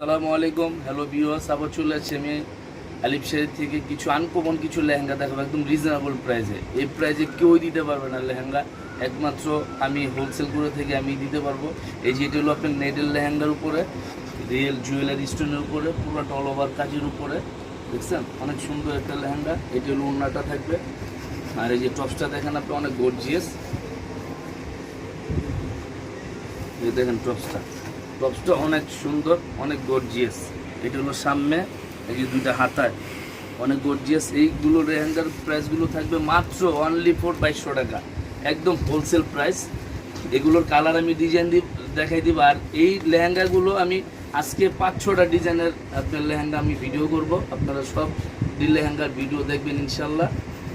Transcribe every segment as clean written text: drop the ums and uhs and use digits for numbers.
আসসালামু আলাইকুম, hello viewers. আবার চলে আসছি আমি আলিফ শাড়ি থেকে কিছু আনকমন কিছু লেহেঙ্গা দেখাবো একদম রিজনেবল প্রাইসে। এই প্রাইসে কেউ দিতে পারবে না লেহেঙ্গা, একমাত্র আমি হোলসেল করে থেকে আমি দিতে পারবো। এই যে এটা হলো আপনার নেটের লেহেঙ্গার উপরে রিয়েল জুয়েলারি স্টোনের উপরে পুরো অল ওভার কাজের উপরে, দেখছেন অনেক সুন্দর একটা লেহেঙ্গা। এটা হলো ওড়নাটা থাকবে, আর এই যে টপসটা দেখেন আপনি অনেক গর্জিয়াস। এই দেখেন টপসটা অনেক সুন্দর, অনেক গর্জিয়াস। এটা হলো সামনে, এই যে দুইটা হাতায় অনেক গর্জিয়াস। এইগুলো লেহেঙ্গার প্রাইসগুলো থাকবে মাত্র অনলি ফর 2200 টাকা, একদম হোলসেল প্রাইস। এগুলোর কালার আমি ডিজাইন দেখাই দিব। আর এই লেহেঙ্গাগুলো আমি আজকে 5-6টা ডিজাইনের আপনার লেহেঙ্গা আমি ভিডিও করব, আপনারা সব লেহেঙ্গার ভিডিও দেখবেন ইনশাল্লাহ।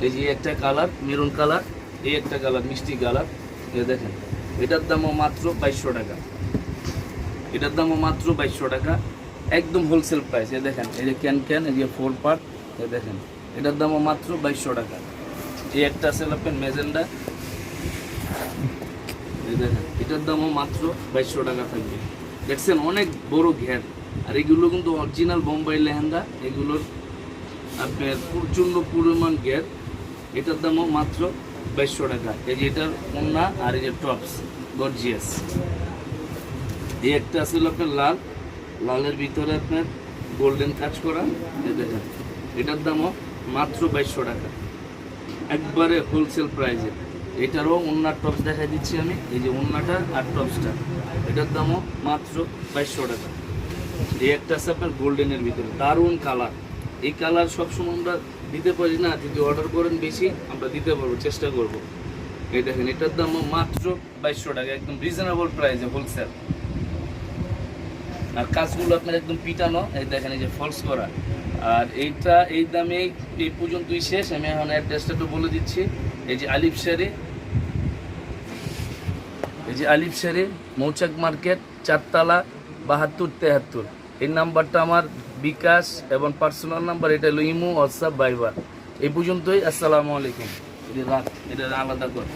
এই যে একটা কালার মেরুন কালার, এই একটা কালার মিষ্টি কালার, এ দেখেন এটার দামও মাত্র 2200 টাকা। এটার দামও মাত্র 2200 টাকা, একদম হোলসেল প্রাইস। এ দেখেন এই যে ক্যান এই যে 4 পার্ট, এ দেখেন এটার দামও মাত্র 2200 টাকা। এই একটা আছে আপনার মেজেন্ডা, এই দেখেন এটার দামও মাত্র 2200 টাকা থাকবে। দেখছেন অনেক বড় ঘের, আর এগুলো কিন্তু অরিজিনাল বোম্বাই লেহেঙ্গা, এগুলোর আপনার প্রচণ্ড পরিমাণ ঘের। এটার দামও মাত্র 2200 টাকা। এই যে এটার ওড়না আর এই যে টপস গর্জিয়াস। এই একটা আছে আপনার লালের ভিতরে আপনার গোল্ডেন কাজ করা, এই দেখেন এটার দামও মাত্র 2200 টাকা, একবারে হোলসেল প্রাইসে। এটারও ওড়নার টপস দেখাই দিচ্ছি আমি, এই যে ওড়নাটা আর টপসটা, এটার দামও মাত্র 2200 টাকা। এই একটা আছে আপনার গোল্ডেনের ভিতরে, দারুণ কালার। এই কালার সবসময় আমরা দিতে পারি না, যদি অর্ডার করেন বেশি আমরা দিতে পারবো, চেষ্টা করব। এই দেখেন এটার দামও মাত্র 2200 টাকা, একদম রিজনেবল প্রাইসে হোলসেল। আর কাজগুলো আপনার একদম পিটানো, এই দেখেন এই যে ফলস করা। আর এইটা এই দামে এই পর্যন্তই শেষ। আমি এখন অ্যাড্রেসটা একটু বলে দিচ্ছি। এই যে আলিফ শাড়ি, এই যে আলিফ শাড়ি মৌচাক মার্কেট, 4তলা 7273। এই নাম্বারটা আমার বিকাশ এবং পার্সোনাল নাম্বার। এটা হলো ইমো, হোয়াটসঅ্যাপ, ভাইবার। এই পর্যন্তই। আসসালামু আলাইকুম। এটা রাখ, এটা আলাদা কর।